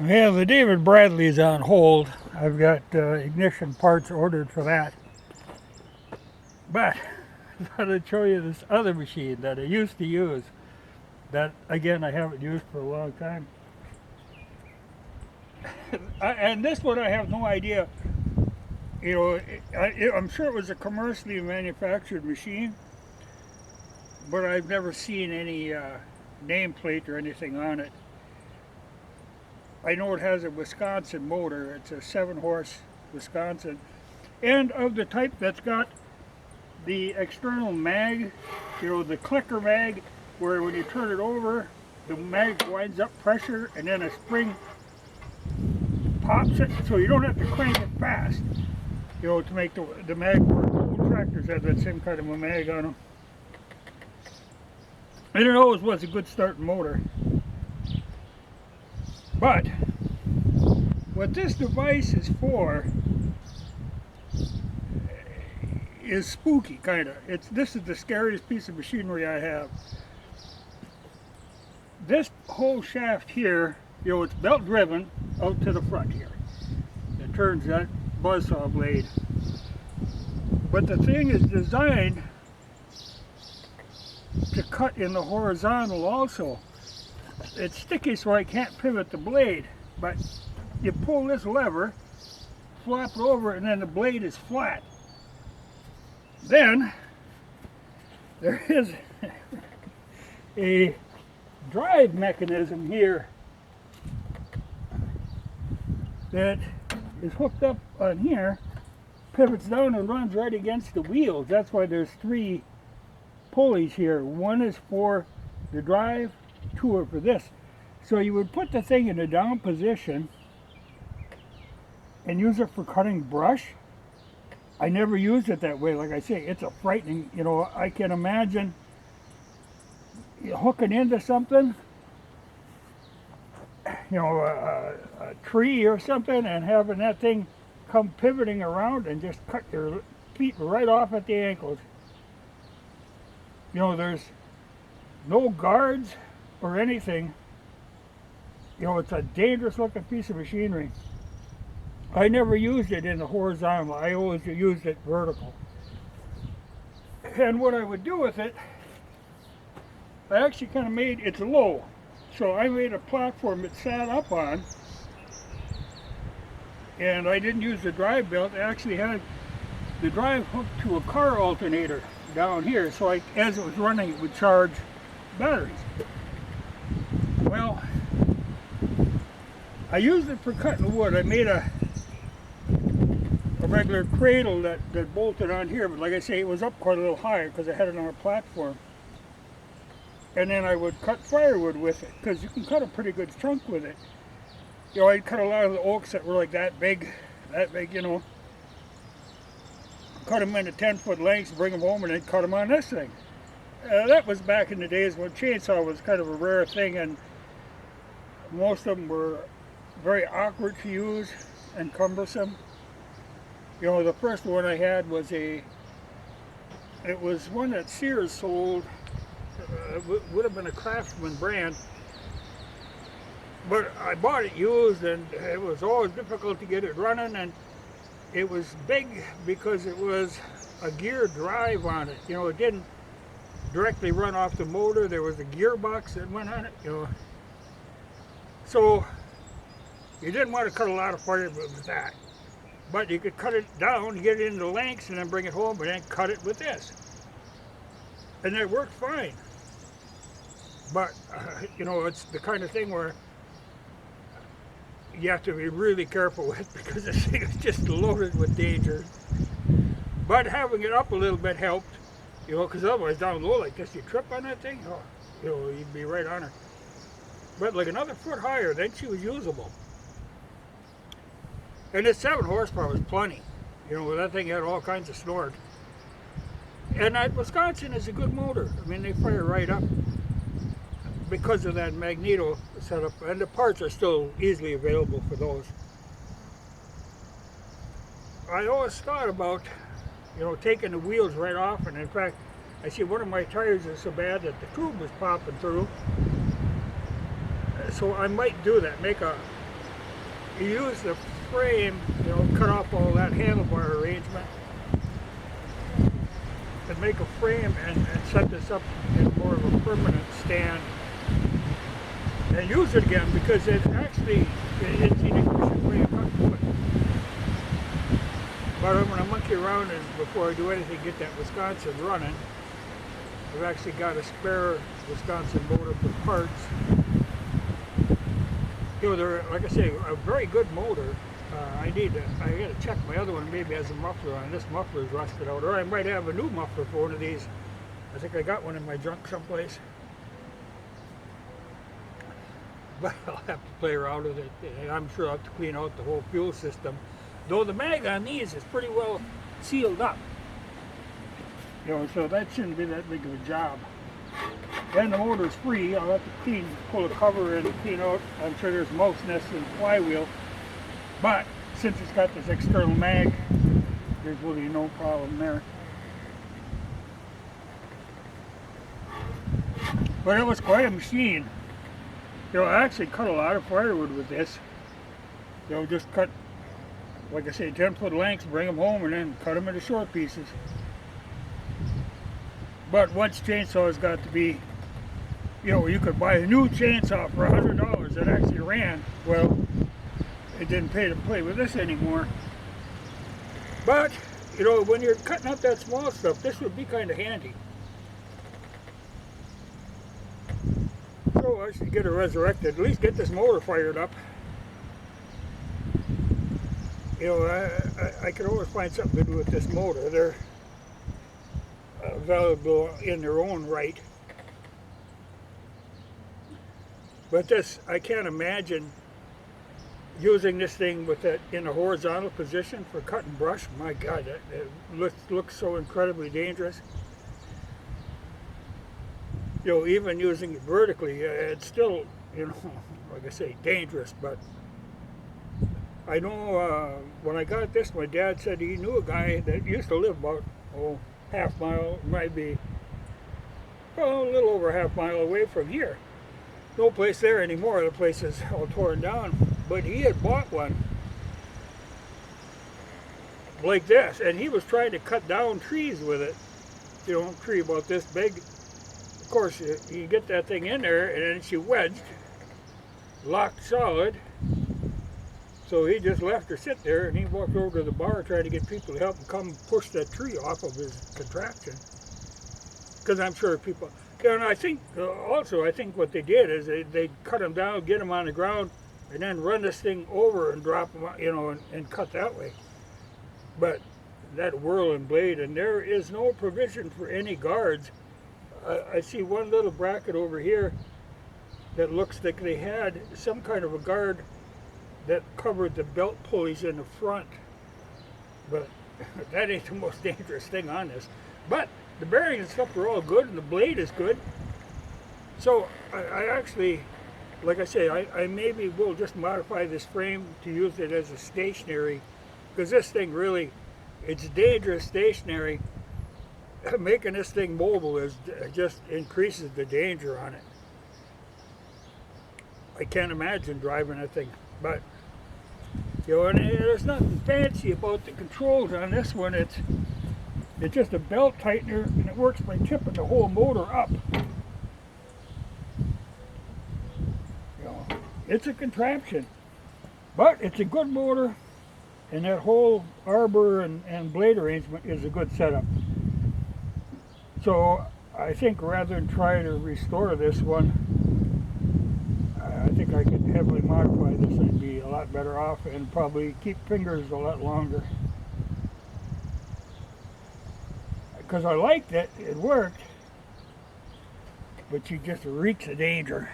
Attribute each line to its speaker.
Speaker 1: Yeah, the David Bradley is on hold. I've got ignition parts ordered for that. But I thought I'd show you this other machine that I used to use that, again, I haven't used for a long time. And this one I have no idea. You know, I'm sure it was a commercially manufactured machine, but I've never seen any nameplate or anything on it. I know it has a Wisconsin motor. It's a 7-horse Wisconsin. And of the type that's got the external mag, you know, the clicker mag, where when you turn it over, the mag winds up pressure and then a spring pops it, so you don't have to crank it fast, you know, to make the mag work. Old tractors have that same kind of a mag on them. And it always was a good starting motor. But what this device is for is spooky, kind of. This is the scariest piece of machinery I have. This whole shaft here, you know, it's belt driven out to the front here. It turns that buzzsaw blade. But the thing is designed to cut in the horizontal also. It's sticky, so I can't pivot the blade, but you pull this lever, flop it over, and then the blade is flat. Then there is a drive mechanism here that is hooked up on here, pivots down and runs right against the wheels. That's why there's 3 pulleys here. One is for the drive, 2 are for this. So you would put the thing in a down position and use it for cutting brush. I never used it that way. Like I say, it's a frightening, you know, I can imagine hooking into something, you know, a tree or something, and having that thing come pivoting around and just cut your feet right off at the ankles. You know, there's no guards or anything. You know, it's a dangerous looking piece of machinery. I never used it in the horizontal. I always used it vertical. And what I would do with it, I actually kind of made it low. So I made a platform it sat up on, and I didn't use the drive belt. I actually had the drive hooked to a car alternator down here, so as it was running, it would charge batteries. Well, I used it for cutting wood. I made a regular cradle that bolted on here, but like I say, it was up quite a little higher because I had it on a platform. And then I would cut firewood with it, because you can cut a pretty good chunk with it. You know, I'd cut a lot of the oaks that were like that big, you know. Cut them into 10-foot lengths, bring them home, and then cut them on this thing. That was back in the days when chainsaw was kind of a rare thing, and most of them were very awkward to use and cumbersome. You know, the first one I had was it was one that Sears sold. It would have been a Craftsman brand, but I bought it used, and it was always difficult to get it running, and it was big because it was a gear drive on it. You know, it didn't directly run off the motor. There was a gearbox that went on it, you know. So you didn't want to cut a lot of firewood with that. But you could cut it down, get it into lengths, and then bring it home, and then cut it with this. And it worked fine. But, you know, it's the kind of thing where you have to be really careful with, because this thing is just loaded with danger. But having it up a little bit helped, you know, because otherwise down low like this, you trip on that thing, oh, you know, you'd be right on her. But like another foot higher, then she was usable. And this 7 horsepower was plenty. You know, that thing had all kinds of snort. And that Wisconsin is a good motor. I mean, they fire right up because of that magneto setup. And the parts are still easily available for those. I always thought about, you know, taking the wheels right off. And in fact, I see one of my tires is so bad that the tube was popping through. So I might do that, make a you use the frame, cut off all that handlebar arrangement and make a frame and set this up in more of a permanent stand and use it again because it's the efficient way of cutting wood. But I'm going to monkey around and before I do anything get that Wisconsin running. I've actually got a spare Wisconsin motor for parts. They're, like I say, a very good motor. I gotta check my other one, maybe has a muffler on. This muffler is rusted out, or I might have a new muffler for one of these. I think I got one in my junk someplace. But I'll have to play around with it. I'm sure I'll have to clean out the whole fuel system. Though the mag on these is pretty well sealed up. So that shouldn't be that big of a job. And the motor's free. I'll have to pull the cover and clean out. I'm sure there's mouse nests in the flywheel. But since it's got this external mag, there's really no problem there. But it was quite a machine. I actually cut a lot of firewood with this. Just cut, like I say, 10-foot lengths, bring them home, and then cut them into short pieces. But once chainsaws got to be, you could buy a new chainsaw for $100 that actually ran. Well, it didn't pay to play with this anymore. But, when you're cutting up that small stuff, this would be kind of handy. So I should get it resurrected, at least get this motor fired up. I could always find something to do with this motor. They're valuable in their own right. But this, I can't imagine using this thing with it in a horizontal position for cutting brush. My God, it looks so incredibly dangerous. Even using it vertically, it's still, like I say, dangerous. But I know when I got this, my dad said he knew a guy that used to live about, half mile, might be, a little over half mile away from here. No place there anymore. The place is all torn down. But he had bought one like this, and he was trying to cut down trees with it. A tree about this big. Of course, you get that thing in there, and then she wedged, locked solid. So he just left her sit there, and he walked over to the bar trying to get people to help him come push that tree off of his contraption. Because I'm sure people, and I think also, I think what they did is they cut them down, get them on the ground, and then run this thing over and drop them, and cut that way. But that whirling blade, and there is no provision for any guards. I see one little bracket over here that looks like they had some kind of a guard that covered the belt pulleys in the front. But that ain't the most dangerous thing on this. But the bearings and stuff are all good, and the blade is good. So I actually, like I say, I maybe will just modify this frame to use it as a stationary, because this thing really, it's dangerous stationary. Making this thing mobile is just increases the danger on it. I can't imagine driving that thing, but and there's nothing fancy about the controls on this one. It's just a belt tightener, and it works by tipping the whole motor up. It's a contraption, but it's a good motor, and that whole arbor and blade arrangement is a good setup. So I think rather than try to restore this one, I think I could heavily modify this and be a lot better off, and probably keep fingers a lot longer. Because I liked it, it worked, but you just reeks of danger.